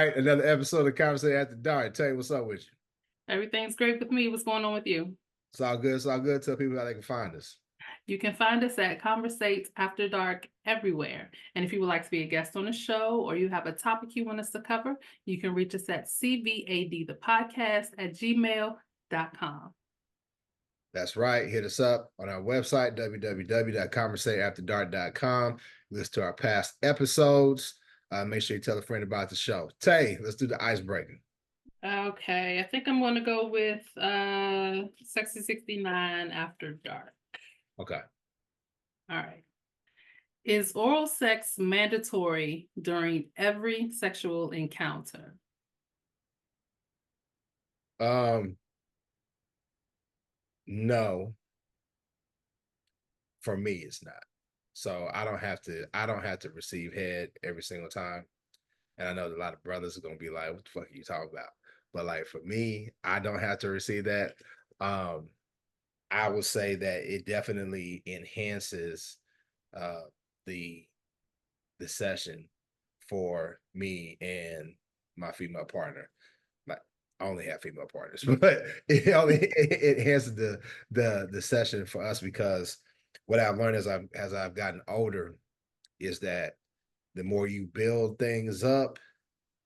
right, another episode of Conversation After Dark. Tay, what's up with you? Everything's great with me. What's going on with you? It's all good. It's all good. Tell people how they can find us. You can find us at Conversate After Dark everywhere. And if you would like to be a guest on the show or you have a topic you want us to cover, you can reach us at CVAD, the podcast at gmail.com. That's right. Hit us up on our website, www.conversateafterdark.com. Listen to our past episodes. Make sure you tell a friend about the show. Tay, let's do the icebreaker. Okay, I think I'm going to go with Sexy 69 After Dark. Okay. All right. Is oral sex mandatory during every sexual encounter? No, for me, it's not. So I don't have to receive head every single time. And I know a lot of brothers are gonna be like, what the fuck are you talking about? But like for me, I don't have to receive that. Um, I would say that it definitely enhances uh the the session for me and my female partner. Like I only have female partners, but it enhances the session for us because what I've learned as I've gotten older is that the more you build things up,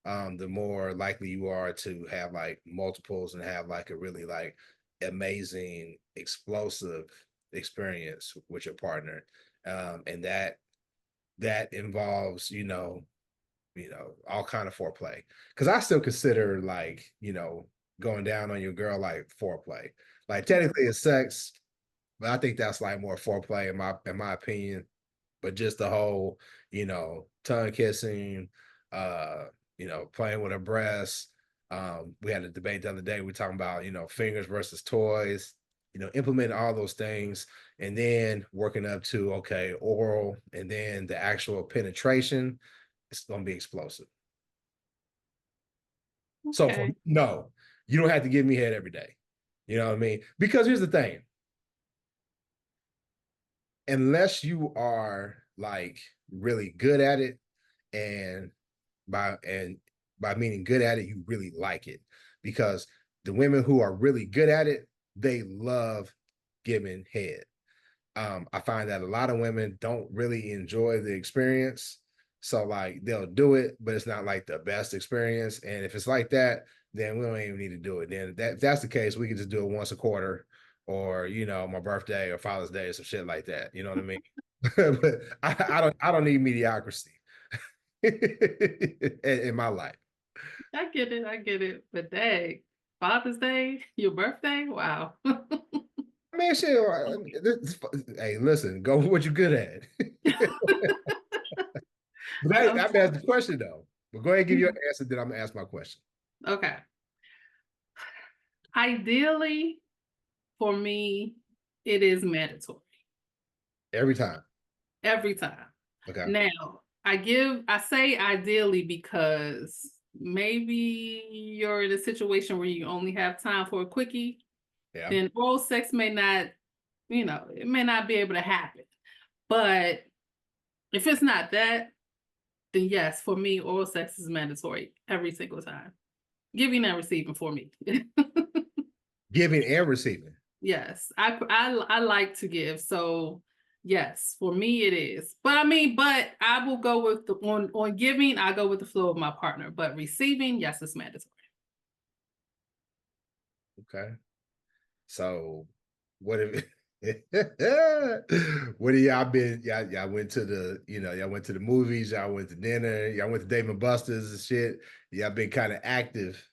the more likely you are to have like multiples and have like a really like amazing explosive experience with your partner. And that involves, all kind of foreplay. Cause I still consider like, going down on your girl like foreplay. Like technically it's sex, but I think that's like more foreplay in my opinion. But just the whole, tongue kissing, playing with her breasts. We had a debate the other day. We were talking about, fingers versus toys, implementing all those things and then working up to, okay, oral and then the actual penetration. It's going to be explosive. So for Okay. no, you don't have to give me head every day. You know what I mean? Because here's the thing, unless you are like really good at it, and and by meaning good at it, you really like it. Because the women who are really good at it, they love giving head. I find that a lot of women don't really enjoy the experience. So like they'll do it, but it's not like the best experience. And if it's like that, then we don't even need to do it. Then if that's the case, we can just do it once a quarter, or my birthday or Father's Day or some shit like that. You know what I mean? But I don't need mediocrity in my life. I get it. I get it. But dang, Father's Day, your birthday? Wow. I mean, shit. Hey, listen, go with what you're good at. But I'm Okay. asking the question though. But go ahead and give your answer, then I'm gonna ask my question. Okay. Ideally, for me, it is mandatory Every time. every time. Okay. Now, I say ideally because maybe you're in a situation where you only have time for a quickie, Yeah. then oral sex may not, it may not be able to happen. But if it's not that, then yes, for me, oral sex is mandatory every single time. Giving and receiving for me. Giving and receiving. Yes, I like to give, so yes, for me it is. But I will go with the on giving. I go with the flow of my partner, but receiving, yes, it's mandatory. Okay. So what if what have y'all been? Y'all went to y'all went to the movies, y'all went to dinner, y'all went to Dave and Buster's and shit. Y'all been kind of active.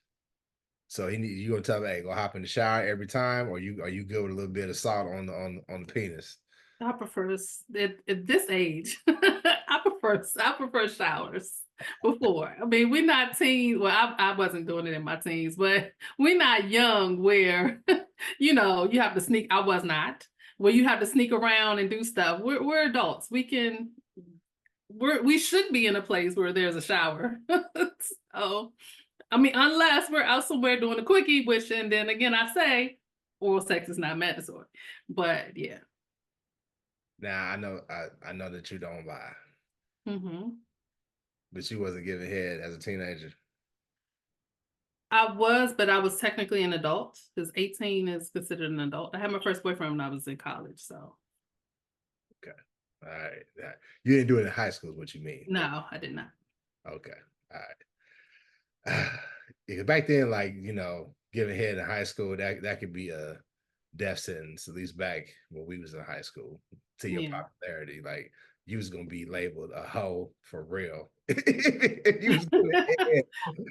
So you gonna tell me, hey, go hop in the shower every time, or are you good with a little bit of salt on the penis? I prefer this at this age. I prefer showers before. I mean, we're not teens. Well, I wasn't doing it in my teens, but we're not young where you have to sneak. I was not where you have to sneak around and do stuff. We're adults. We should be in a place where there's a shower. So I mean, unless we're out somewhere doing a quickie, which and then again I say oral sex is not mandatory. But yeah. Now I know that you don't lie, Hmm. but you wasn't giving head as a teenager. I was, but I was technically an adult because 18 is considered an adult. I had my first boyfriend when I was in college, so Okay. All right. You didn't do it in high school, is what you mean. no, I did not. Okay. All right. Yeah, back then, like, giving head in high school, that could be a death sentence, at least back when we was in high school, to your Yeah, popularity. Like, you was gonna be labeled a hoe for real. If you was doing head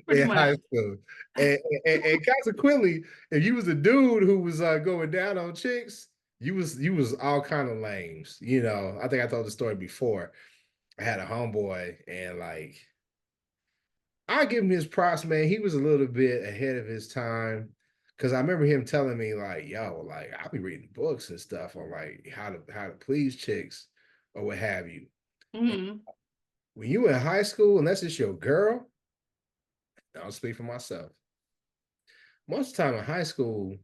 pretty in much. high school. And consequently, if you was a dude who was going down on chicks, you was all kind of lames. I think I told the story before. I had a homeboy, and like, I give him his props, man. He was a little bit ahead of his time. Cause I remember him telling me, like, yo, like, I'll be reading books and stuff on like how to please chicks or what have you. And Hmm. when you in high school, unless it's your girl, I'll speak for myself. Most of the time in high school,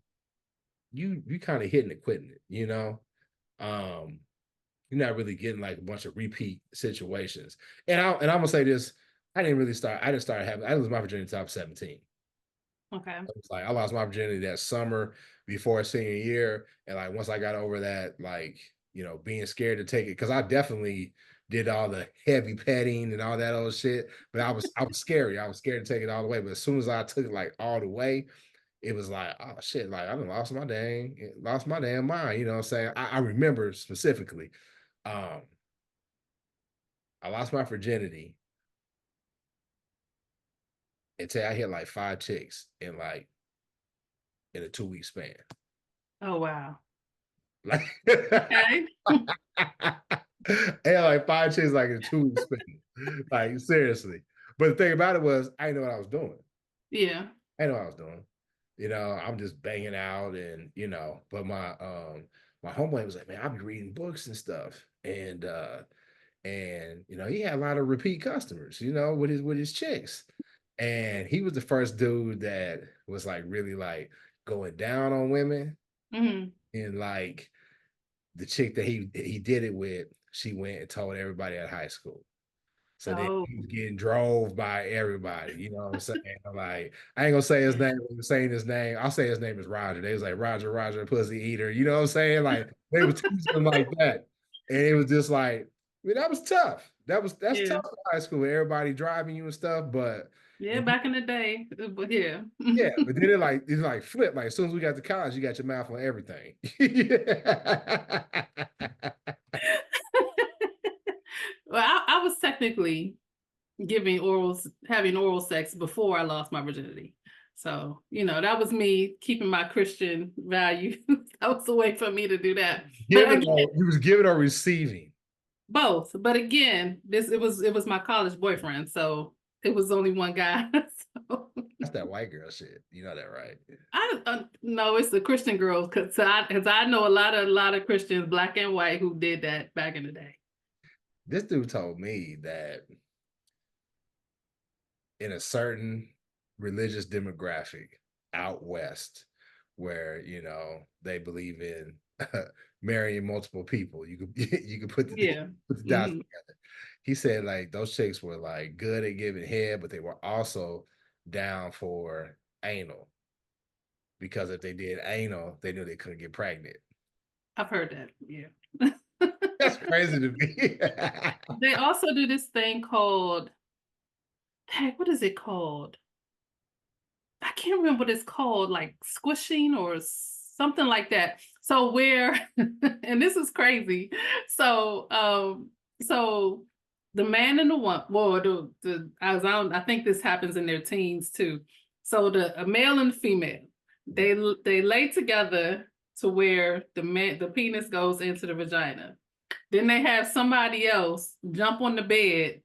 you kind of hitting and quitting it. Um, you're not really getting like a bunch of repeat situations. And I'm gonna say this, I didn't start having, I didn't lose my virginity until I was 17. Okay. It's like I lost my virginity that summer before senior year. And like once I got over that, like, being scared to take it, because I definitely did all the heavy petting and all that old shit. But I was scary. I was scared to take it all the way. But as soon as I took it like all the way, it was like, oh shit, like I done lost my damn mind. You know what I'm saying? I remember specifically. Um, I lost my virginity until I hit like 5 chicks in a 2 week span. Oh wow. Like Okay. and like 5 chicks like in 2 weeks span. Like seriously. But the thing about it was I didn't know what I was doing. Yeah. I didn't know what I was doing. I'm just banging out and but my homeboy was like, man, I'll be reading books and stuff. And he had a lot of repeat customers, with his chicks. And he was the first dude that was like really like going down on women. Hmm. And like the chick that he did it with, she went and told everybody at high school. So then Oh, he was getting drove by everybody. You know what I'm saying? Like, I ain't gonna say his name. Saying his name, I'll say his name is Roger. They was like Roger, pussy eater. You know what I'm saying? Like they was teasing him like that, and it was just like, that was tough. That's yeah. tough in high school. Everybody driving you and stuff, but Yeah, when back in the day. But yeah. yeah, but then it like flipped. Like as soon as we got to college, you got your mouth on everything. Yeah. Well, I was technically having oral sex before I lost my virginity. So, that was me keeping my Christian value. That was a way for me to do that. But Giving again, or he was giving or receiving. both. But again, it was my college boyfriend, so it was only one guy. So That's that white girl shit. You know that, right? I no, it's the Christian girls because I know a lot of Christians, black and white, who did that back in the day. This dude told me that in a certain religious demographic out west, where they believe in marrying multiple people, you could you could Yeah. put the dots Hmm. together. He said like those chicks were like good at giving head, but they were also down for anal, because if they did anal, they knew they couldn't get pregnant. I've heard that. Yeah. That's crazy to me. They also do this thing called, heck, what is it called? I can't remember what it's called, like squishing or something like that. So where, and this is crazy. So the man and the one, well, I think this happens in their teens too. So a male and female, they lay together to where the penis goes into the vagina. Then they have somebody else jump on the bed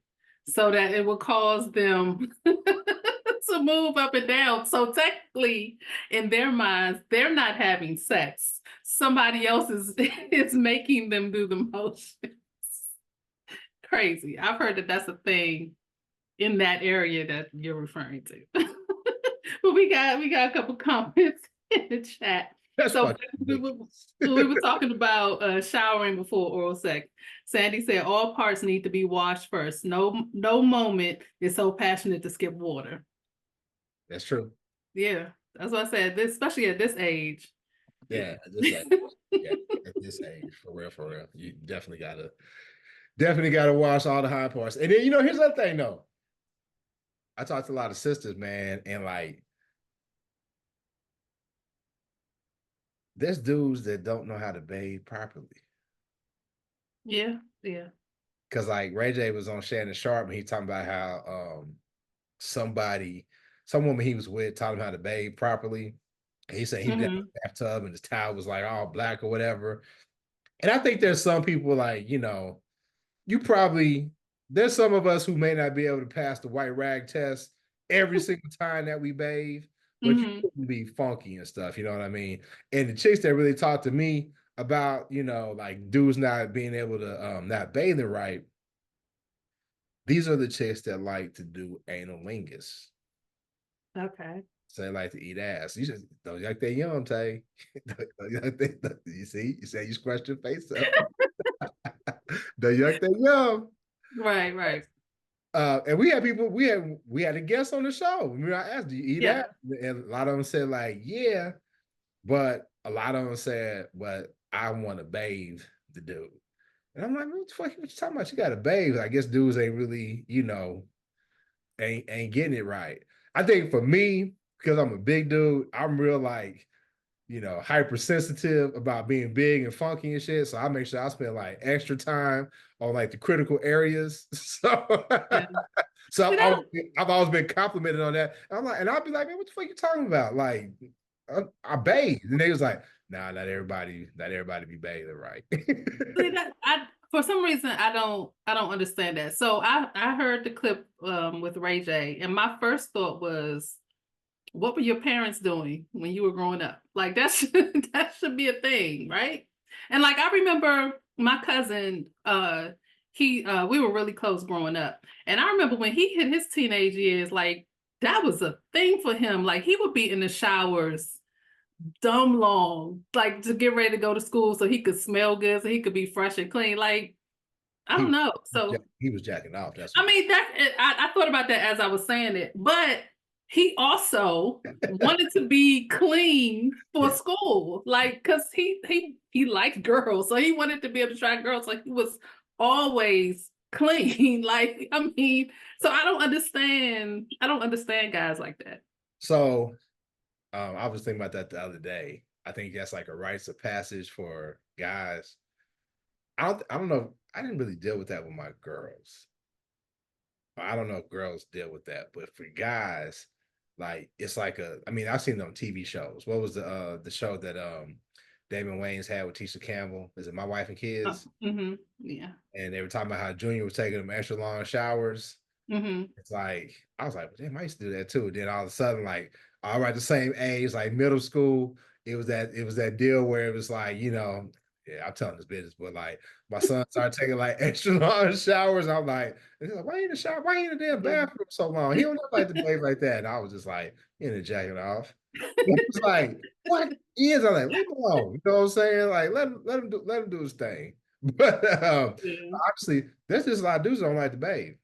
so that it will cause them to move up and down. So technically, in their minds, they're not having sex. Somebody else is is making them do the motions. Crazy. I've heard that that's a thing in that area that you're referring to. But we got a couple comments in the chat. That's So fucking we were ridiculous. talking about showering before oral sex. Sandy said all parts need to be washed first. No moment is so passionate to skip water. That's true. Yeah, that's what I said. This, especially at this age. Yeah, just like yeah, at this age, for real. You definitely gotta watch all the high parts. And then here's the other thing though. I talked to a lot of sisters, man, and like there's dudes that don't know how to bathe properly. Yeah, yeah. Cause like Ray J was on Shannon Sharp and he talking about how somebody, some woman he was with taught him how to bathe properly. And he said he did in Hmm. the bathtub and his towel was like all black or whatever. And I think there's some people like, you probably there's some of us who may not be able to pass the white rag test every single time that we bathe, but you Hmm. couldn't be funky and stuff, you know what I mean? And the chicks that really talked to me about, like dudes not being able to not bathing right, these are the chicks that like to do anal lingus. Okay. So they like to eat ass. You just don't like that yum, Tay. You see, you say you scratched your face up. Don't you like that yum? Right, right. And we had people, we had a guest on the show. I asked, do you eat Yeah. ass? And a lot of them said, like, yeah, but a lot of them said, but I want to bathe the dude. And I'm like, what the fuck what you talking about? You gotta bathe. I guess dudes ain't really, ain't getting it right. I think for me, because I'm a big dude, I'm real like hypersensitive about being big and funky and shit. So I make sure I spend like extra time on like the critical areas. So Yeah. so See I've that? always, I've always been complimented on that. I'm like, and I'll be like, man, what the fuck you talking about? Like, I bathe, and they was like, nah, not everybody be bathing right. See that? I for some reason I don't understand that. So I heard the clip with Ray J, and my first thought was, what were your parents doing when you were growing up? Like that should that should be a thing, right? And like I remember my cousin, he we were really close growing up. And I remember when he hit his teenage years, like that was a thing for him. Like he would be in the showers dumb long, like to get ready to go to school so he could smell good, so he could be fresh and clean. Like, I he don't was know. So he was jacking off. That's I what. mean, I thought about that as I was saying it, but he also wanted to be clean for Yeah. school, like because he liked girls, so he wanted to be able to try girls. Like he was always clean. Like I mean, so I don't understand. I don't understand guys like that. So I was thinking about that the other day. I think that's like a rites of passage for guys. I don't know. I didn't really deal with that with my girls. I don't know if girls deal with that, but for guys, like it's like I mean, I've seen it on TV shows. What was the show that Damon Wayans had with Tisha Campbell? Is it My Wife and Kids? Yeah. And they were talking about how Junior was taking them extra long showers. Hmm. It's like I was like, damn, I used to do that too. Then all of a sudden, like, all right, the same age, like middle school, it was that deal where it was like, yeah, I'm telling this business, but like my son started taking like extra long showers. I'm like, why ain't the shower? Why ain't the damn Yeah. bathroom so long? He don't look like the bathe like that. And I was just like, in the jacket off. It was like, what is? I'm like, leave him alone. You know what I'm saying? Like, let him do his thing. But Yeah. obviously, there's just a lot of dudes that don't like to bathe.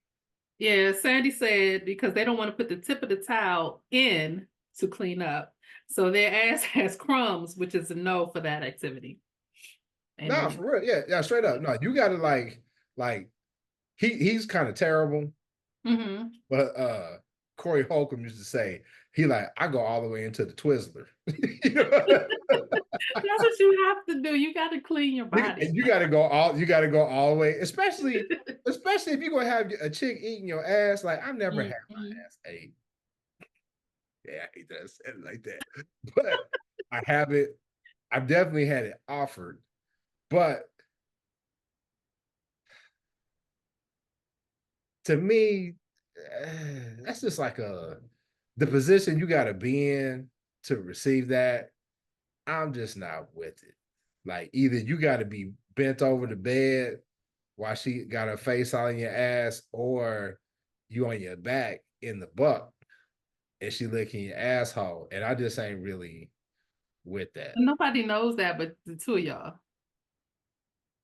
Yeah, Sandy said because they don't want to put the tip of the towel in to clean up. So their ass has crumbs, which is a no for that activity. And No, no. for real. Yeah, yeah, straight up. No, you gotta like he's kind of terrible, Hmm. but Corey Holcomb used to say, he like, I go all the way into the Twizzler. You know? That's what you have to do. You got to clean your body. And you gotta go all the way, especially if you're gonna have a chick eating your ass. Like, I've never had Mhm. my ass ate. Yeah, I hate that I said it like that. But I have it, I've definitely had it offered. But to me, that's just like the position you got to be in to receive that. I'm just not with it. Like, either you got to be bent over the bed while she got her face on your ass, or you on your back in the buck and she licking your asshole. And I just ain't really with that. Nobody knows that but the two of y'all.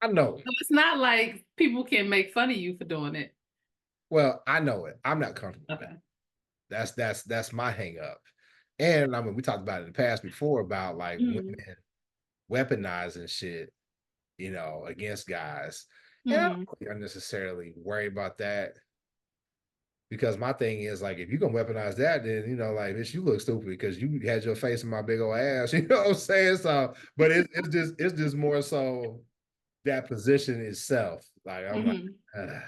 I know it. So it's not like people can make fun of you for doing it. Well, I know it. I'm not comfortable with that. Okay. That's my hang up. And I mean, we talked about it in the past before about like Mhm. women weaponizing shit, against guys. And I don't Mhm. really unnecessarily worry about that because my thing is like, if you're gonna weaponize that, then like, bitch, you look stupid because you had your face in my big old ass. You know what I'm saying? So, but it's just more so that position itself. Like I'm like, Mhm.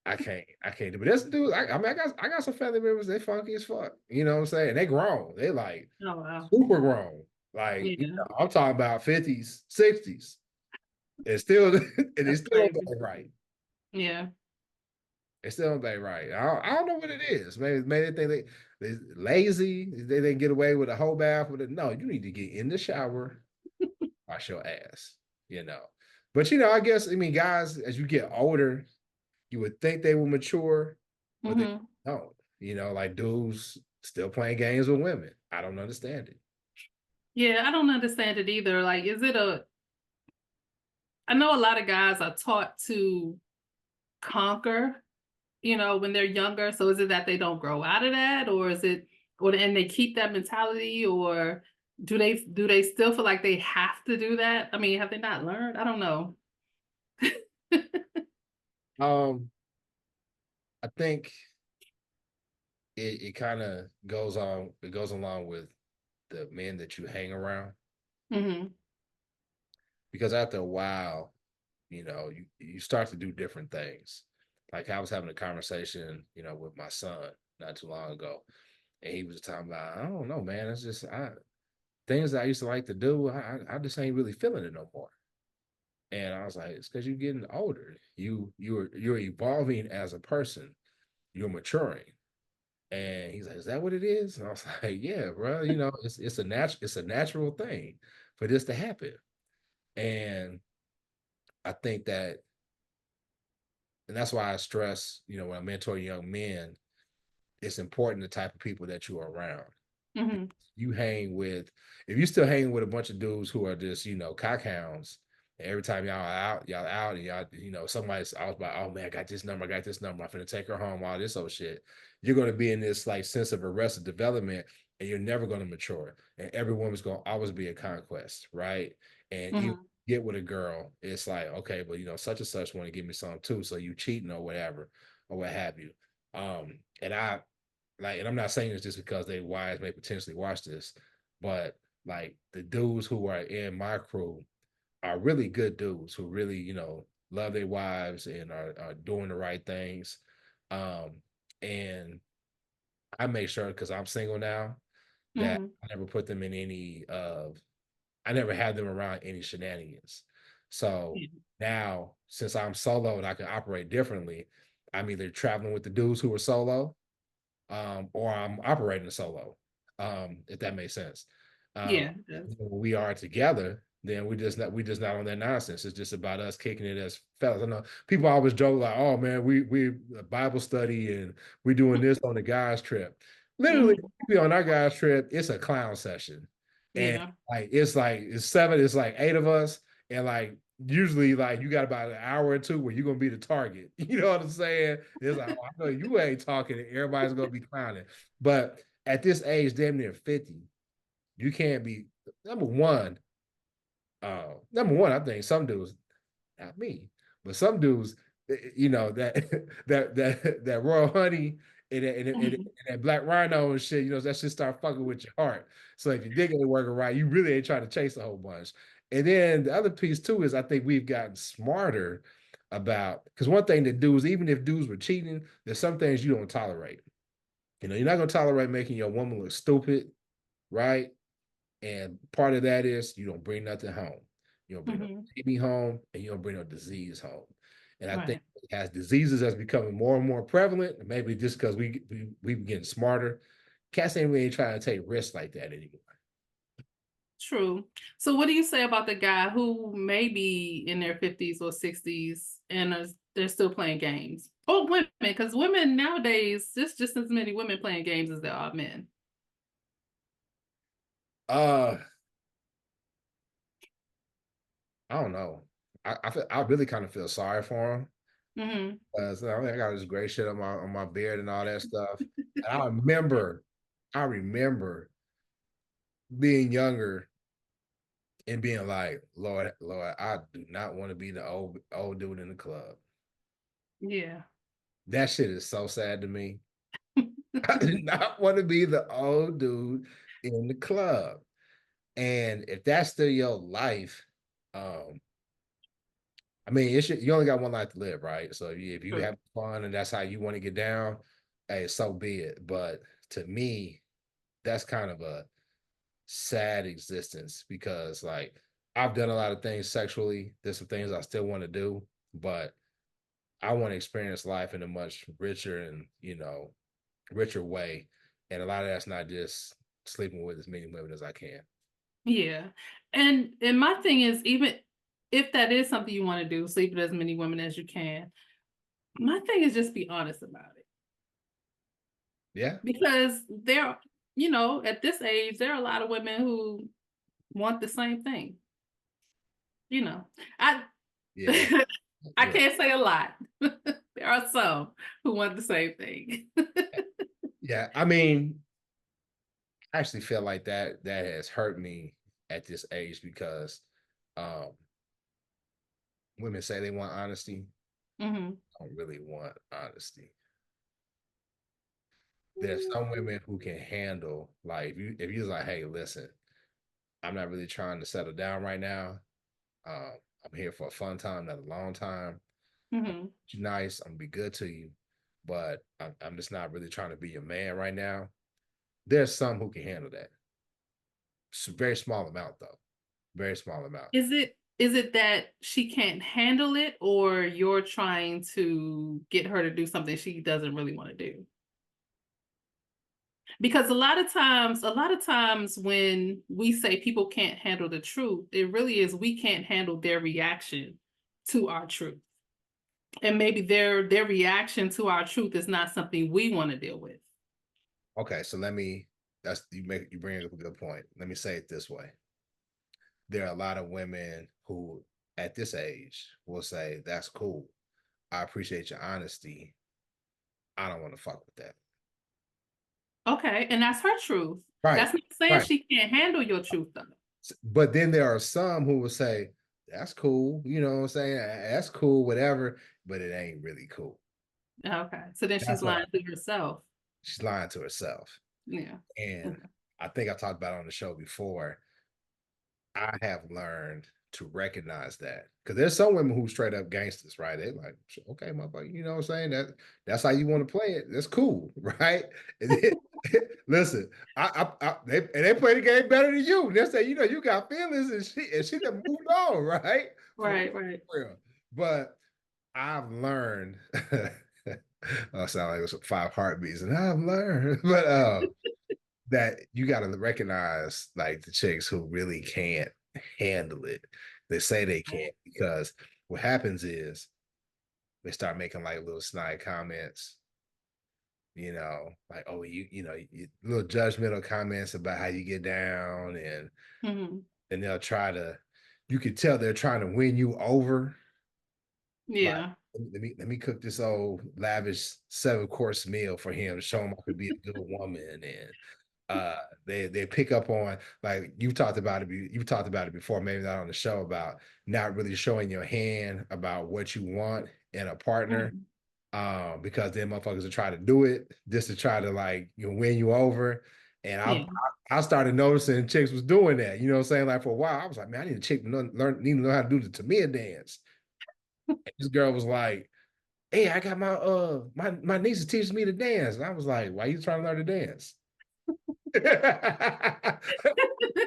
I can't do. But that's dude. I mean, I got some family members. They funky as fuck. You know what I'm saying? They grown. They like Oh wow. super grown. Like Yeah. I'm talking about 50s, 60s. It's still and That's it's still crazy. right. Yeah. It's still ain't right. I don't know what it is. Maybe they think they lazy. They get away with a whole bath with it. No, you need to get in the shower, wash your ass. You know. But I guess I mean guys, as you get older, you would think they will mature, but they Mhm. don't. Like dudes still playing games with women. I don't understand it. Yeah, I don't understand it either. Like, is it a I know a lot of guys are taught to conquer, when they're younger. So is it that they don't grow out of that, or is it, or and they keep that mentality, or do they still feel like they have to do that? I mean, have they not learned? I don't know. Um, I think it kind of goes on. It goes along with the men that you hang around Mhm. because after a while, you start to do different things. Like I was having a conversation, with my son not too long ago, and he was talking about, I don't know, man. It's just things that I used to like to do. I just ain't really feeling it no more. And I was like, it's because you're getting older. You're evolving as a person. You're maturing. And he's like, is that what it is? And I was like, yeah, bro. It's a natural thing for this to happen. And I think that, and that's why I stress, when I mentor young men, it's important the type of people that you're around. Mhm. You hang with, if you still hanging with a bunch of dudes who are just, cockhounds, and every time y'all out, and y'all, somebody's I was like, oh man, I got this number, I'm gonna take her home, all this old shit. You're gonna be in this like sense of arrested development, and you're never gonna mature. And every woman's gonna always be a conquest, right? And you Mhm. get with a girl, it's like, okay, but such and such want to give me some too, so you cheating or whatever, or what have you. And I like, and I'm not saying this just because they wives may potentially watch this, but like the dudes who are in my crew are really good dudes who really, love their wives and are doing the right things. And I make sure because I'm single now that Mhm. I never put them in any I never had them around any shenanigans. So Yeah. now since I'm solo and I can operate differently, I'm either traveling with the dudes who are solo, or I'm operating solo, if that makes sense. Um, Yeah. It does. when we are together, then we just not on that nonsense. It's just about us kicking it as fellas. I know people always joke like, "Oh man, we Bible study and we doing this on the guys trip." Literally, Mhm. we on our guys trip. It's a clown session, and Yeah. it's seven. It's like eight of us, and like usually like you got about an hour or two where you're gonna be the target. You know what I'm saying? It's like, oh, I know you ain't talking, and everybody's gonna be clowning. But at this age, damn near 50, you can't be number one. Number one, I think some dudes, not me, but some dudes, that that royal honey and that black rhino and shit, that should start fucking with your heart. So if your dick ain't working right, you really ain't trying to chase a whole bunch. And then the other piece too is I think we've gotten smarter about, because one thing that dudes, even if dudes were cheating, there's some things you don't tolerate. You're not gonna tolerate making your woman look stupid, right? And part of that is you don't bring nothing home. You don't bring no Mhm. baby home, and you don't bring no disease home. And I think Right. as diseases that's becoming more and more prevalent, maybe just because we getting smarter, cats ain't really trying to take risks like that anymore. True. So what do you say about the guy who may be in their 50s or 60s and they're still playing games? Or women, because women nowadays, there's just as many women playing games as there are men. Uh, I don't know. I really kind of feel sorry for him. Hmm. So I got this gray shit on my beard and all that stuff. And I remember I remember being younger and being like, Lord, Lord, I do not want to be the old dude in the club. Yeah. That shit is so sad to me. I do not want to be the old dude in the club. And if that's still your life, um, I mean, you only got one life to live, right? So if you True. have fun and that's how you want to get down, hey, so be it. But to me, that's kind of a sad existence because like I've done a lot of things sexually. There's some things I still want to do, but I want to experience life in a much richer and richer way. And a lot of that's not just sleeping with as many women as I can. Yeah. And my thing is, even if that is something you want to do, sleep with as many women as you can, my thing is just be honest about it. Yeah. Because there, at this age, there are a lot of women who want the same thing. You know, I Yeah. I Yeah. can't say a lot. There are some who want the same thing. Yeah. I mean, I actually feel like that has hurt me at this age because um women say they want honesty. Hmm. I don't really want honesty. There's some women who can handle like if you're like, hey, listen, I'm not really trying to settle down right now. I'm here for a fun time, not a long time. Hmm. You're nice. I'm gonna be good to you, but I'm just not really trying to be your man right now. There's some who can handle that. It's a very small amount though. Very small amount. Is it that she can't handle it, or you're trying to get her to do something she doesn't really want to do? Because a lot of times when we say people can't handle the truth, it really is we can't handle their reaction to our truth. And maybe their reaction to our truth is not something we want to deal with. Okay, so let me that's you bring up a good point. Let me say it this way. There are a lot of women who at this age will say, that's cool. I appreciate your honesty. I don't want to fuck with that. Okay, and that's her truth. Right. That's not saying Right. she can't handle your truth though. But then there are some who will say, that's cool. You know what I'm saying? That's cool, whatever, but it ain't really cool. Okay. So then she's That's what lying to herself. she's lying to herself. Yeah. And Okay. I think I talked about it on the show before. I have learned to recognize that because there's some women who straight up gangsters, right? They like, okay, motherfucker, you know what I'm saying? That's how you want to play it. That's cool, right? And then, listen, they play the game better than you. They say, you got feelings, and she done moved on, right? For Right, right. real. But I've learned. I sound like it was 5 heartbeats, and I've learned, but that you got to recognize like the chicks who really can't handle it. They say they can't because what happens is they start making like little snide comments, like, oh, little judgmental comments about how you get down, Hmm. and they'll try to, you could tell they're trying to win you over. Like, Yeah. let me cook this old lavish 7-course meal for him to show him I could be a good woman, and they pick up on like you've talked about it before, maybe not on the show, about not really showing your hand about what you want in a partner, Mhm. because then motherfuckers will try to do it just to try to like win you over. And Yeah. I started noticing chicks was doing that, you know what I'm saying? Like for a while, I was like, man, I need a chick to need to know how to do the Tamia dance. And this girl was like, hey, I got my niece is teaching me to dance. And I was like, why are you trying to learn to dance?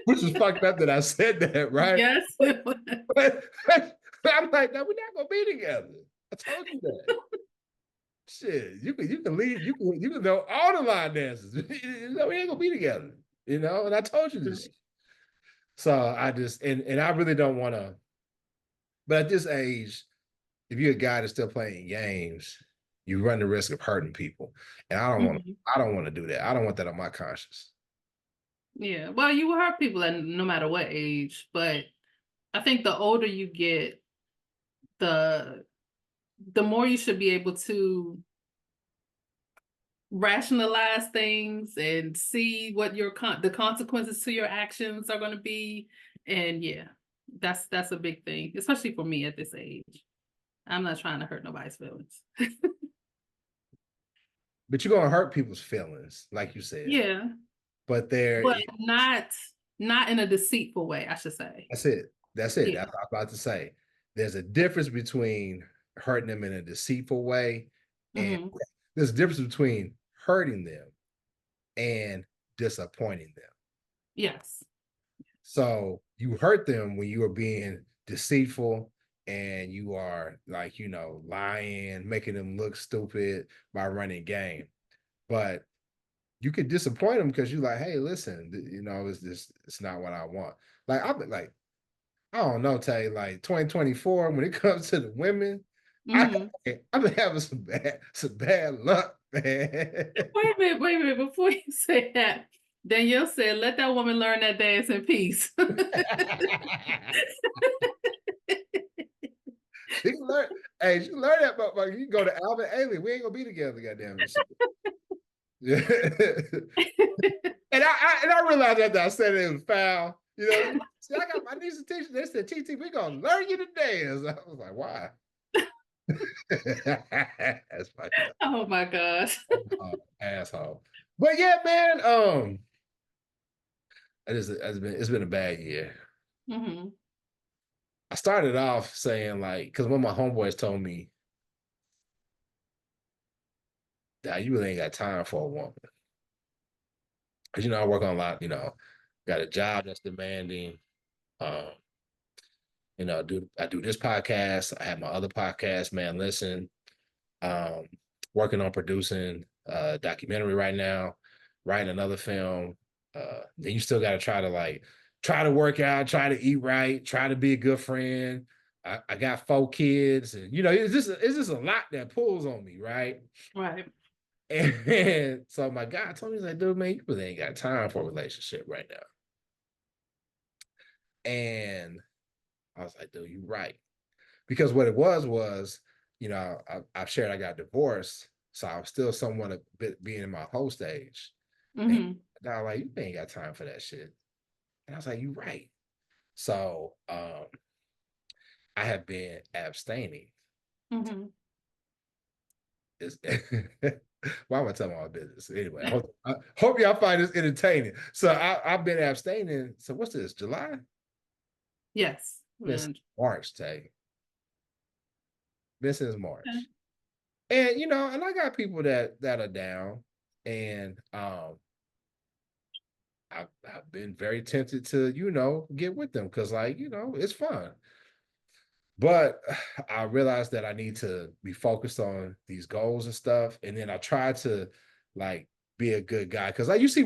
Which is fucked up that I said that, right? Yes. But I'm like, no, we're not gonna be together. I told you that. Shit, you can leave, you can know all the line dances. We ain't gonna be together, and I told you this. So I just and I really don't want to, but at this age, if you're a guy that's still playing games, you run the risk of hurting people. And Mhm. I don't want to do that. I don't want that on my conscience. Yeah. Well, you will hurt people at no matter what age, but I think the older you get, the the more you should be able to rationalize things and see what the consequences to your actions are going to be. And yeah, that's a big thing, especially for me at this age. I'm not trying to hurt nobody's feelings. But you're gonna hurt people's feelings, like you said. Yeah, But there but is, not in a deceitful way, I should say. that's it. That's it. Yeah. That's what I'm about to say. There's a difference between hurting them in a deceitful way, and Hmm. there's a difference between hurting them and disappointing them. Yes. So you hurt them when you are being deceitful and you are like, lying, making them look stupid by running game. But you could disappoint them because you're like, hey, listen, it's not what I want. Like I've been like, I don't know, Tay, like 2024, when it comes to the women, I Hmm. I've been having some bad luck, man. Wait a minute. Before you say that, Danielle said, "Let that woman learn that dance in peace." She can learn. Hey, she can learn that motherfucker. You can go to Alvin Ailey. We ain't gonna be together, goddamn it. Yeah. And I realized after I said it was foul. See, I got my niece and teacher. They said, "TT, we're gonna learn you to dance." I was like, "Why?" That's fucked up. Oh my gosh. Asshole. But yeah, man. It's been a bad year. Hmm. I started off saying like, because one of my homeboys told me that you really ain't got time for a woman. Because I work on a lot. Got a job that's demanding. Um, I do this podcast. I have my other podcast, Man Listen. Um, Working on producing a documentary right now, writing another film. Then you still got to try to work out, try to eat right, try to be a good friend. I got 4 kids, and it's just a lot that pulls on me, right? Right. And so my guy told me, he's like, dude, man, you really ain't got time for a relationship right now. And I was like, dude, you're right. Because what it was, I've shared I got divorced, so I was still somewhat a bit being in my whole stage. And Hmm. I was like, you ain't got time for that shit. And I was like, you're right. So I have been abstaining. Hmm. It's, why am I telling my business? Anyway, I hope y'all find this entertaining. So I've been abstaining. So what's this? July? Yes. This And March, Tay. This is okay. March. And I got people that are down. And I've been very tempted to, get with them because, like, it's fun. But I realized that I need to be focused on these goals and stuff. And then I try to, like, be a good guy. Because like you hear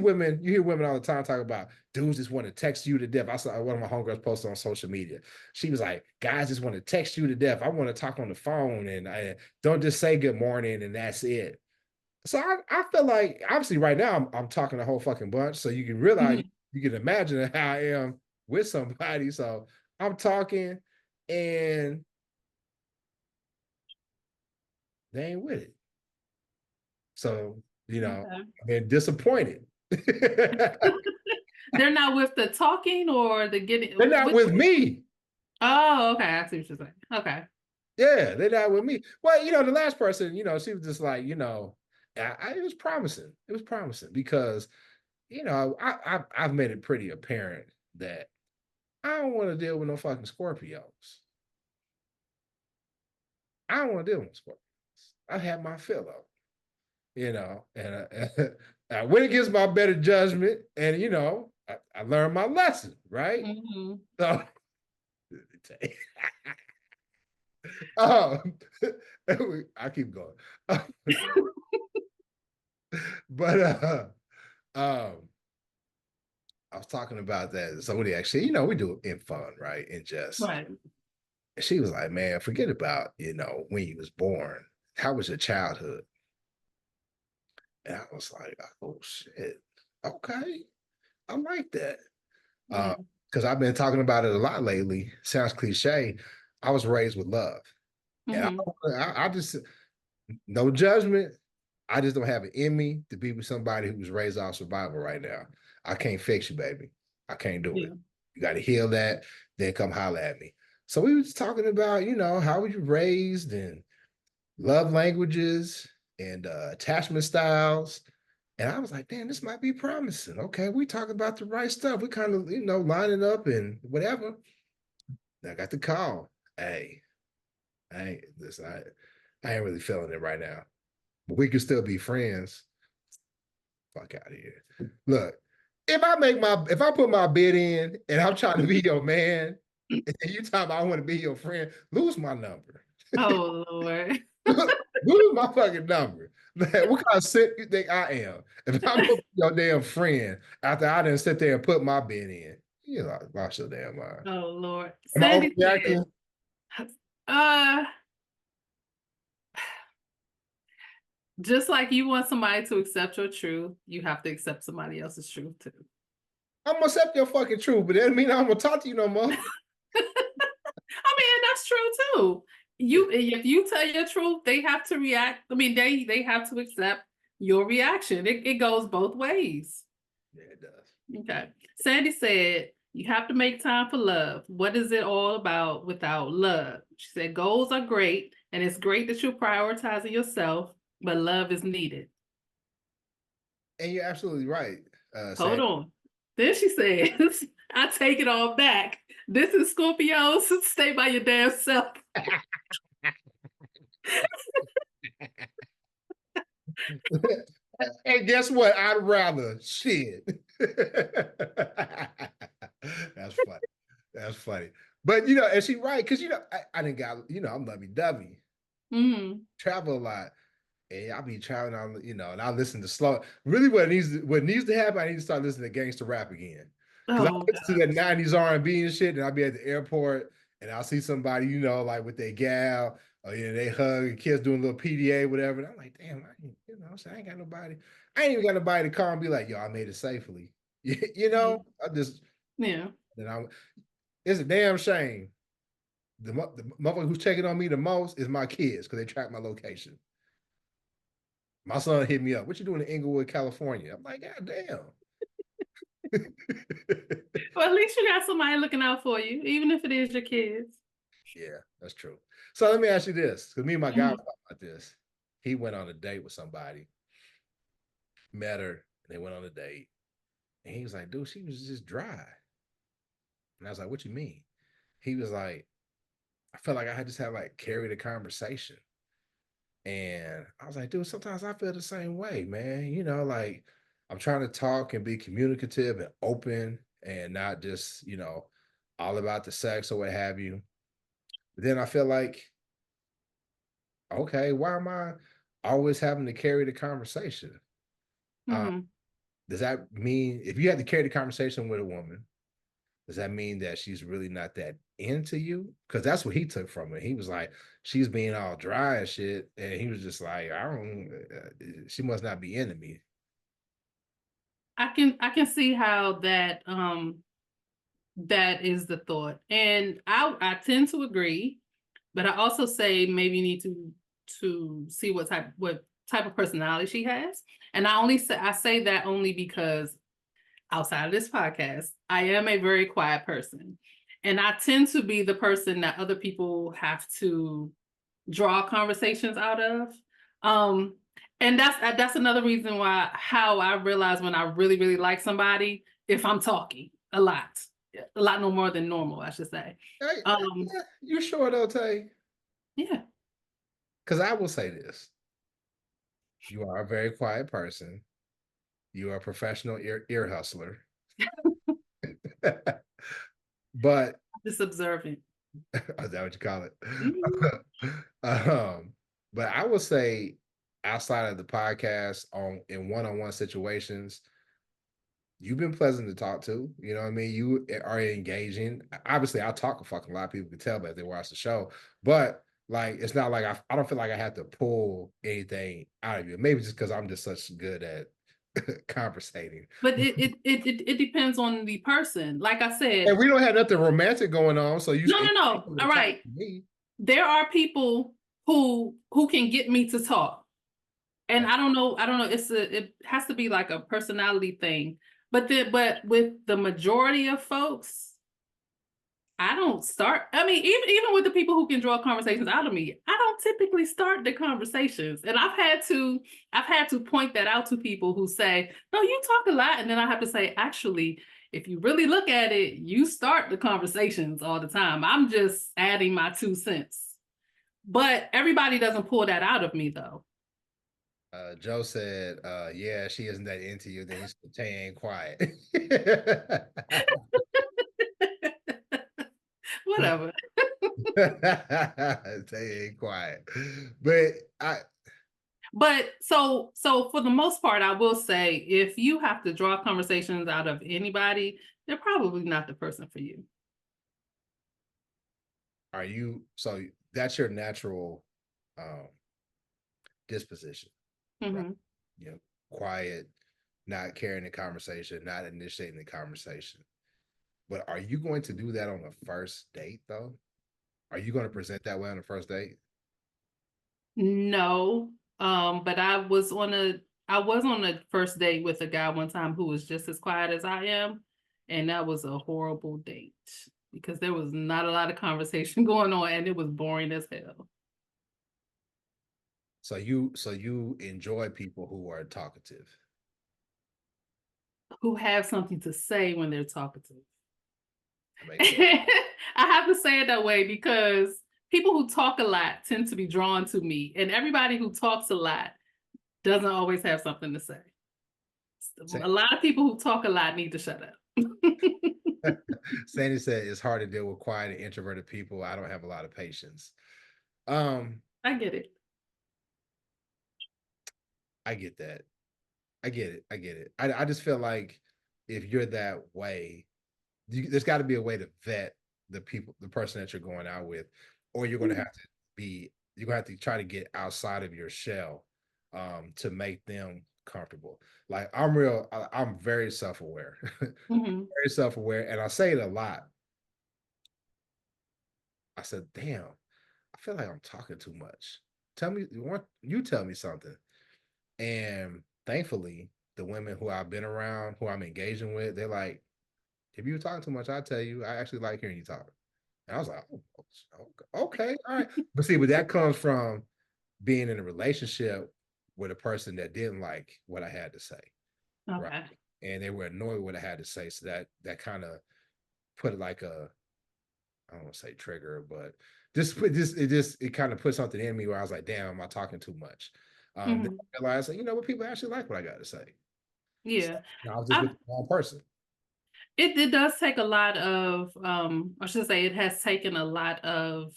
women all the time talk about dudes just want to text you to death. I saw one of my homegirls posted on social media. She was like, guys just want to text you to death. I want to talk on the phone and I don't just say good morning and that's it. So I feel like obviously right now I'm talking a whole fucking bunch. So you can realize Hmm. you can imagine how I am with somebody. So I'm talking and they ain't with it. So, Okay. I've been disappointed. They're They're not with the talking or the getting. not with me. Oh, okay. I see what you're saying. Okay. Yeah, they're not with me. Well, the last person, she was just like, it was promising. It was promising because, I've made it pretty apparent that I don't want to deal with no fucking Scorpios. I don't want to deal with Scorpios. I have my fill of, and I went against my better judgment, and I learned my lesson, right? Hmm. So, um, I keep going, but I was talking about that. Somebody actually, we do it in fun, right? In jest. Right. She was like, man, forget about, when you was born. How was your childhood? And I was like, oh shit. Okay. I like that. Yeah. Because I've been talking about it a lot lately. Sounds cliche. I was raised with love. And Hmm. I just, no judgment. I just don't have it in me to be with somebody who was raised off survival right now. I can't fix you, baby. I can't do it. Yeah. You got to heal that, then come holler at me. So we was talking about, how were you raised and love languages and attachment styles. And I was like, damn, this might be promising. Okay, we talking about the right stuff. We kind of, lining up and whatever. I got the call. Hey, listen, I ain't really feeling it right now. But we can still be friends. Fuck out of here. Look, if I put my bid in and I'm trying to be your man, and you tell me I want to be your friend, lose my number. Oh Lord. Lose my fucking number. Man, what kind of sick you think I am? If I'm gonna be your damn friend after I didn't sit there and put my bid in, you lost your damn mind. Oh Lord. Am I Sandy overreacting? said, uh, just like you want somebody to accept your truth, you have to accept somebody else's truth too. I'm gonna accept your fucking truth, but that doesn't mean I'm gonna talk to you no more. I mean, that's true too. If you tell your truth, they have to react. I mean, they have to accept your reaction. It goes both ways. Yeah, it does. Okay. Sandy said, you have to make time for love. What is it all about without love? She said, goals are great, and it's great that you're prioritizing yourself, but love is needed. And you're absolutely right. Hold Sandy. on. Then she says, I take it all back. This is Scorpios. Stay by your damn self. And guess what? I'd rather shit. That's funny. That's funny. But and she right, because I didn't got, I'm lovey-dovey. Mm-hmm. Travel a lot. And I'll be traveling on, and I listen to slow. Really, what needs to happen, I need to start listening to gangster rap again. Because I Oh, listen to that 90s R&B and shit, and I'll be at the airport and I'll see somebody, like with their gal, or they hug and kids doing a little PDA, whatever. And I'm like, damn, I ain't got nobody. I ain't even got nobody to call and be like, yo, I made it safely. I just, yeah. it's a damn shame. The motherfucker who's checking on me the most is my kids because they track my location. My son hit me up. What you doing in Inglewood, California? I'm like, God damn. Well, at least you got somebody looking out for you, even if it is your kids. Yeah, that's true. So let me ask you this, because me and my guy Mm-hmm. talked about this. He went on a date with somebody, met her, and they went on a date. And he was like, dude, she was just dry. And I was like, what you mean? He was like, I felt like I had just had like carry the conversation. And I was like, dude, sometimes I feel the same way, man. Like I'm trying to talk and be communicative and open and not just, all about the sex or what have you. But then I feel like, okay, why am I always having to carry the conversation? Mm-hmm. Does that mean if you had to carry the conversation with a woman, does that mean that she's really not that into you? Because that's what he took from it. He was like, she's being all dry and shit. And he was just like, she must not be into me. I can see how that is the thought. And I tend to agree, but I also say maybe you need to see what type of personality she has. And I say that only because outside of this podcast, I am a very quiet person. And I tend to be the person that other people have to draw conversations out of. And that's another reason why how I realize when I really, really like somebody, if I'm talking a lot no more than normal, I should say. Hey, you sure though, Tay? Yeah. Because I will say this. You are a very quiet person. You are a professional ear hustler. But Just observant. is that what you call it? Mm-hmm. But I would say outside of the podcast in one-on-one situations, you've been pleasant to talk to. You know what I mean? You are engaging. Obviously, I talk a fucking lot. People can tell that if they watch the show. But like, it's not like I don't feel like I have to pull anything out of you. Maybe just because I'm just such good at conversating. But it depends on the person. Like I said, And we don't have nothing romantic going on. So you no. All right. me. There are people who can get me to talk. And I don't know, it has to be like a personality thing. But with the majority of folks, I don't start. I mean, even with the people who can draw conversations out of me, I don't typically start the conversations. And I've had to point that out to people who say, "No, you talk a lot," and then I have to say, "Actually, if you really look at it, you start the conversations all the time. I'm just adding my 2 cents." But everybody doesn't pull that out of me, though. Joe said, yeah, she isn't that into you. Then he said, Tay ain't quiet. Whatever. Tay ain't quiet. But But so for the most part, I will say if you have to draw conversations out of anybody, they're probably not the person for you. are you, so that's your natural um disposition, right? Mm-hmm. You know, quiet, not carrying the conversation, not initiating the conversation. But are you going to do that on the first date though? Are you going to present that way on the first date? No, but I was on a first date with a guy one time who was just as quiet as I am, and that was a horrible date because there was not a lot of conversation going on, and it was boring as hell. So you enjoy people who are talkative. Who have something to say when they're talkative. That makes sense. I have to say it that way because people who talk a lot tend to be drawn to me, and everybody who talks a lot doesn't always have something to say. A lot of people who talk a lot need to shut up. Sandy said it's hard to deal with quiet and introverted people. I don't have a lot of patience. Um, I get it. I get that. I get it. I get it. I just feel like if you're that way, there's got to be a way to vet the person that you're going out with, or you're going to have to you're going to have to try to get outside of your shell to make them comfortable. Like I'm very self-aware, Mm-hmm. very self-aware, and I say it a lot. I said, "Damn, I feel like I'm talking too much. Tell me, you tell me something." And thankfully, the women who I've been around, who I'm engaging with, they're like, if you talk too much, I tell you, I actually like hearing you talk. And I was like, oh, okay, all right. But that comes from being in a relationship with a person that didn't like what I had to say, right? Okay. And they were annoyed with what I had to say. So that kind of put like I don't want to say trigger, but it kind of put something in me where I was like, damn, am I talking too much? Then Mm-hmm. I realized, you know what, people actually like what I got to say. So, Yeah. I was just with I the wrong person. it does take a lot of I should say it has taken a lot of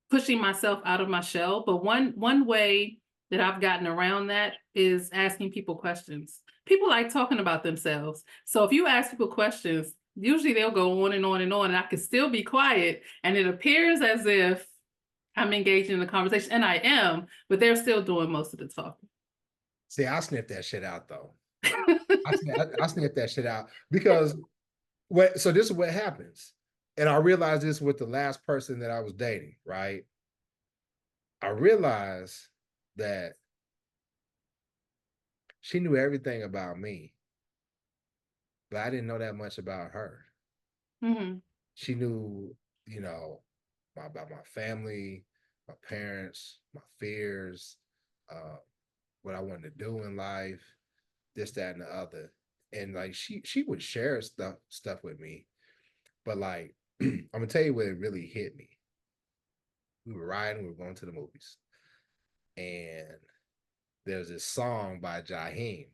pushing myself out of my shell. But one way that I've gotten around that is asking people questions. People like talking about themselves. So if you ask people questions, usually they'll go on and on and on, and I can still be quiet. And it appears as if I'm engaged in the conversation, and I am, but they're still doing most of the talking. See, I sniffed that shit out though. I sniffed that shit out because so this is what happens. And I realized this with the last person that I was dating, right? I realized that she knew everything about me, but I didn't know that much about her. Mm-hmm. She knew, you know, about my family, my parents, my fears, uh, what I wanted to do in life, this, that, and the other. And like she would share stuff with me, but like I'm gonna tell you what it really hit me. We were riding, we were going to the movies, and there's this song by Jaheim.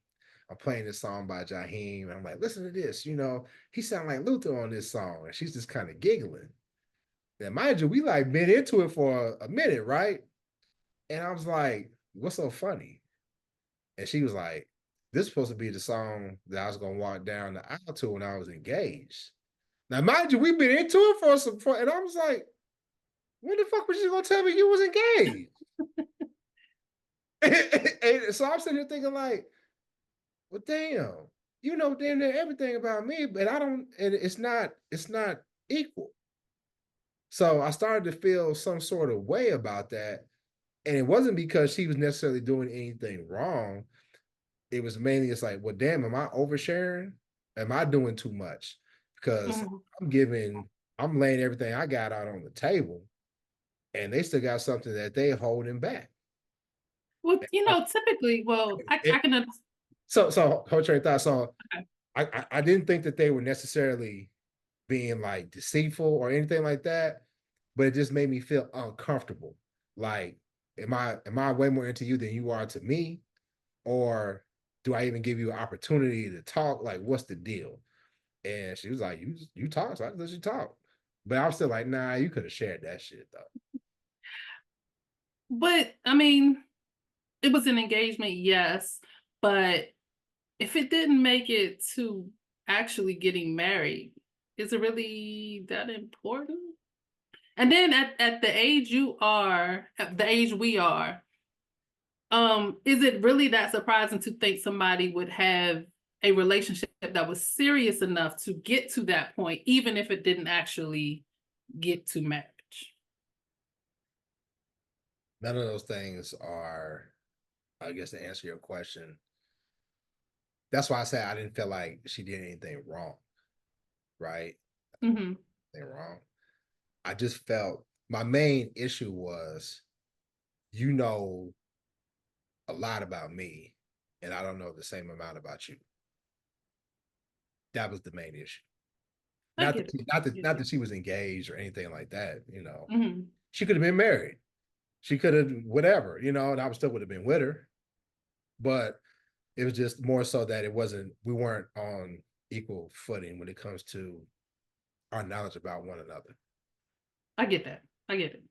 I'm playing this song by Jaheim, and I'm like, listen to this. You know, he sounded like Luther on this song, and she's just kind of giggling. Now, mind you, we like been into it for a minute, right? And I was like, what's so funny? And she was like, this is supposed to be the song that I was gonna walk down the aisle to when I was engaged. Now, mind you, we've been into it and I was like, when the fuck was you gonna tell me you was engaged? And so I'm sitting there thinking, like, well, damn, you know damn near everything about me, but I don't, and it's not equal. So I started to feel some sort of way about that. And it wasn't because she was necessarily doing anything wrong. It was mainly it's like, well, damn, am I oversharing? Am I doing too much? Because Mhm. I'm giving, I'm laying everything I got out on the table, and they still got something that they holding back. Well, typically, well, I It, can understand. so whole train of thought. So I didn't think that they were necessarily being like deceitful or anything like that, but it just made me feel uncomfortable. Like, am I way more into you than you are to me? Or do I even give you an opportunity to talk? Like, what's the deal? And she was like, you talk, so I let you talk. But I'm still like, nah, you could have shared that shit though. But I mean, it was an engagement, yes, but if it didn't make it to actually getting married, is it really that important? And then at the age you are, at the age we are, is it really that surprising to think somebody would have a relationship that was serious enough to get to that point, even if it didn't actually get to marriage? None of those things are, I guess, to answer your question. That's why I said I didn't feel like she did anything wrong, right? Mm-hmm. Anything wrong. I just felt my main issue was, you know, a lot about me, and I don't know the same amount about you. That was the main issue. I Not get that it. not that she was engaged or anything like that. You know, Mm-hmm. she could have been married. She could have whatever. You know, and I still would have been with her. But it was just more so that it wasn't. We weren't on equal footing when it comes to our knowledge about one another. I get that. I get it.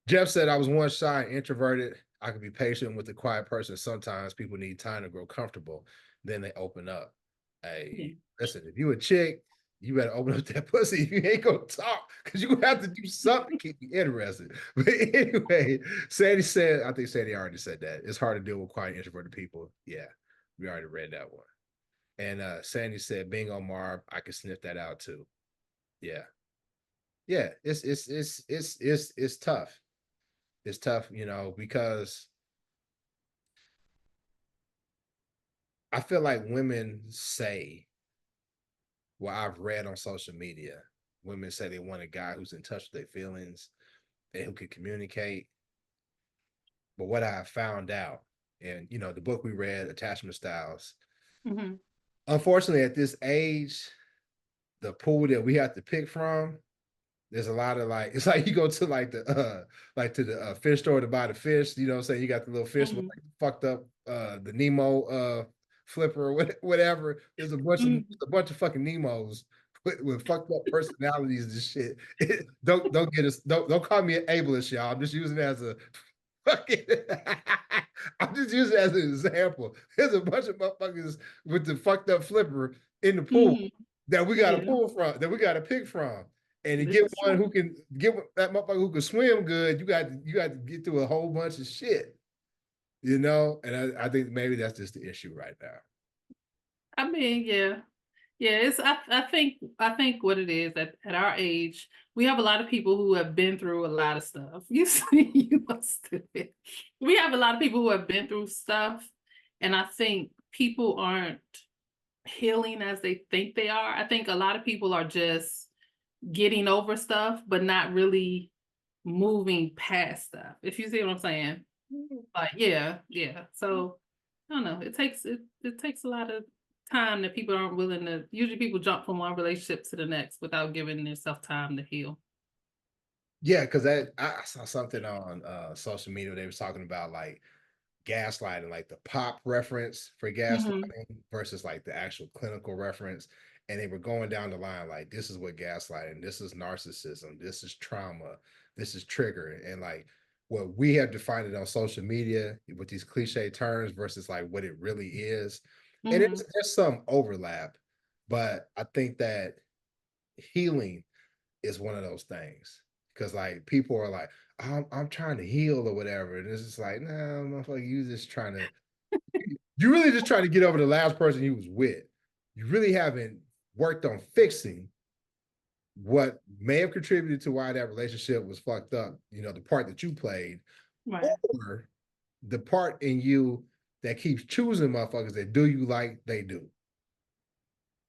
Jeff said I was once shy and introverted. I could be patient with a quiet person. Sometimes people need time to grow comfortable. Then they open up. Yeah. Hey, listen, if you a chick, you better open up that pussy. If you ain't gonna talk, because you gonna have to do something to keep me interested. But anyway, Sandy said, I think Sandy already said that. It's hard to deal with quiet introverted people. Yeah, we already read that one. And Sandy said, being on Marv, I can sniff that out too. Yeah. Yeah, it's tough. It's tough, because I feel like women say, well, I've read on social media, women say they want a guy who's in touch with their feelings and who can communicate. But what I found out, and the book we read, Attachment Styles, Mm-hmm. unfortunately, at this age, the pool that we have to pick from, there's a lot of like, it's like you go to like the fish store to buy the fish, you know what I'm saying? You got the little fish with Mm-hmm. like fucked up the Nemo flipper or whatever. There's a bunch of fucking Nemos with fucked up personalities and shit. Don't get us don't call me an ableist, y'all. I'm just using it as a fucking I'm just using it as an example. There's a bunch of motherfuckers with the fucked up flipper in the pool Mm-hmm. that we gotta Yeah, pull from, that we gotta pick from. And to this get is one true. who can get that motherfucker who can swim good, you got to get through a whole bunch of shit. And I think maybe that's just the issue right now. I mean, yeah. Yeah, I think what it is at our age, we have a lot of people who have been through a lot of stuff. You see, you are stupid. We have a lot of people who have been through stuff, and I think people aren't healing as they think they are. I think a lot of people are just getting over stuff, but not really moving past stuff. If you see what I'm saying. But yeah, yeah. So I don't know. It takes a lot of time that people aren't willing to. Usually, people jump from one relationship to the next without giving themselves time to heal. Yeah, because I saw something on social media. They was talking about like gaslighting, like the pop reference for Mm-hmm. gaslighting versus like the actual clinical reference. And they were going down the line like, this is what gaslighting, this is narcissism, this is trauma, this is trigger. And like what we have defined it on social media with these cliche terms versus like what it really is. And Mm-hmm. there's some overlap, but I think that healing is one of those things. Because like people are like, I'm trying to heal or whatever. And it's just like, nah, motherfucker, you really just trying to get over the last person you was with. You really haven't worked on fixing what may have contributed to why that relationship was fucked up, the part that you played, Right. or the part in you that keeps choosing motherfuckers that do you like they do.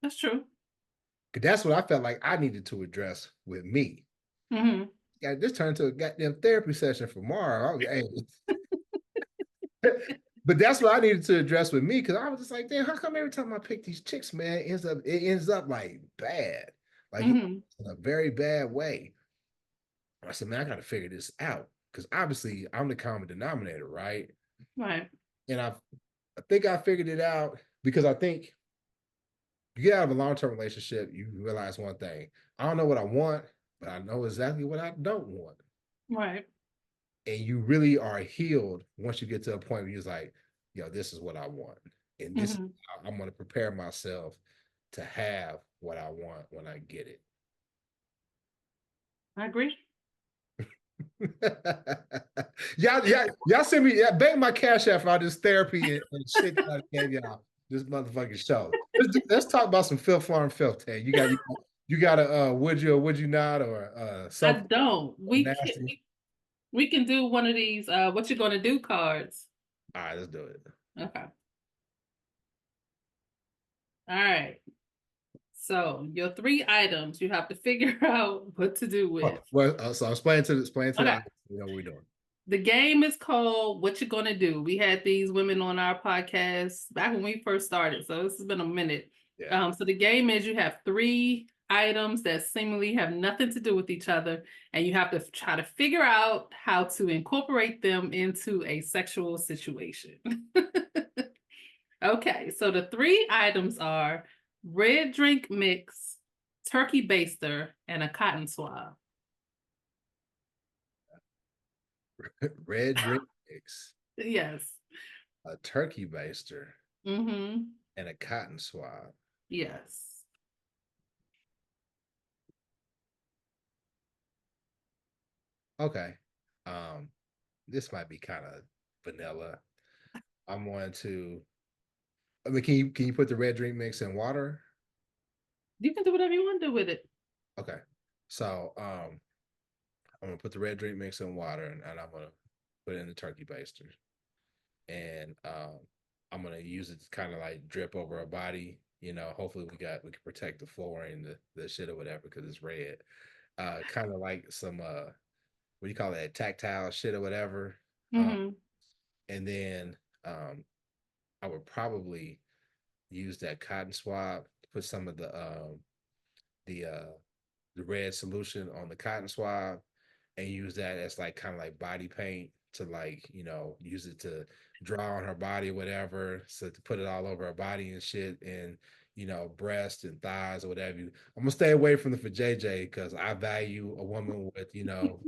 That's true. Cause that's what I felt like I needed to address with me. Mm-hmm. Yeah, this turned into a goddamn therapy session for Marv. Hey. But that's what I needed to address with me because I was just like, damn, how come every time I pick these chicks, man, it ends up like bad, like Mm-hmm. in a very bad way. I said, man, I got to figure this out because obviously I'm the common denominator, right? Right. And I think I figured it out because I think you get out of a long-term relationship, you realize one thing: I don't know what I want, but I know exactly what I don't want. Right. And you really are healed once you get to a point where you're like, yo, this is what I want. And this, Mm-hmm. I'm going to prepare myself to have what I want when I get it. I agree. y'all send me, bank my cash app for all this therapy and shit that I gave y'all this motherfucking show. Let's talk about some filth farm filth. Hey, you got a would you or would you not, or I something don't. nasty. We can do one of these what you gonna do cards. All right, let's do it. Okay. All right. So your three items you have to figure out what to do with. Well, so explain to the Okay. audience, what we're doing. The game is called What You Gonna Do. We had these women on our podcast back when we first started, so this has been a minute. Yeah. So the game is you have three items that seemingly have nothing to do with each other, and you have to try to figure out how to incorporate them into a sexual situation. Okay, so the three items are red drink mix, turkey baster, and a cotton swab. Red drink mix, Yes. a turkey baster, Mm-hmm. and a cotton swab. Yes. Okay. Um, this might be kind of vanilla. I'm going to. I mean, can you put the red drink mix in water? You can do whatever you want to do with it. Okay. So I'm gonna put the red drink mix in water, and I'm gonna put it in the turkey baster, and I'm gonna use it to kind of like drip over our body. Hopefully we can protect the flooring, the shit or whatever because it's red. Kind of like some what do you call that, tactile shit or whatever. Um, Mm-hmm. and then I would probably use that cotton swab to put some of the uh, the red solution on the cotton swab and use that as like kind of like body paint to like use it to draw on her body or whatever, so to put it all over her body and shit, and breast and thighs or whatever. I'm gonna stay away from the for JJ because I value a woman with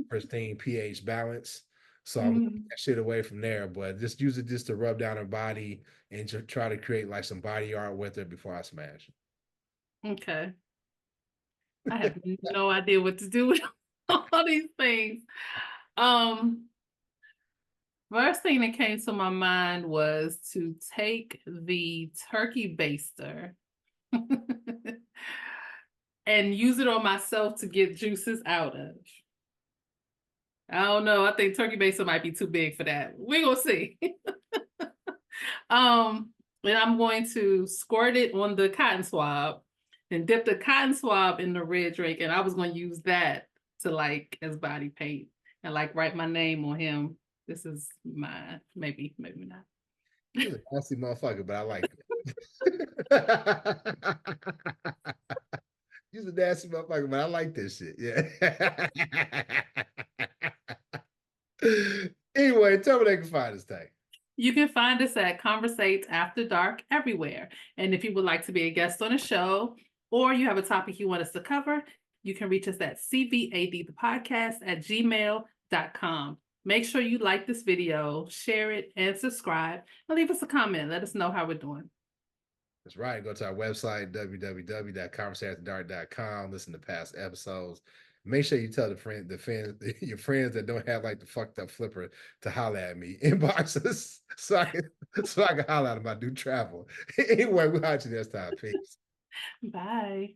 pristine pH balance. So I'm Mm-hmm. that shit away from there, but just use it just to rub down her body and to try to create like some body art with her before I smash. Okay. I have no idea what to do with all these things. Um, First thing that came to my mind was to take the turkey baster and use it on myself to get juices out of. I don't know. I think turkey baster might be too big for that. We're gonna see. Um, and I'm going to squirt it on the cotton swab and dip the cotton swab in the red drink. And I was going to use that to like as body paint and like write my name on him. This is mine. Maybe, maybe not. You're a nasty motherfucker, but I like it. You're a nasty motherfucker, but I like this shit. Yeah. Anyway, tell me they can find this thing. You can find us at Conversates After Dark everywhere. And if you would like to be a guest on a show or you have a topic you want us to cover, you can reach us at CVAD the podcast at gmail.com. Make sure you like this video, share it, and subscribe. And leave us a comment. Let us know how we're doing. That's right. Go to our website, www.conversateafterdark.com. Listen to past episodes. Make sure you tell your friends that don't have like the fucked up flipper to holler at me. Inbox us so I can holler at them. I do travel. Anyway, we'll watch you next time. Peace. Bye.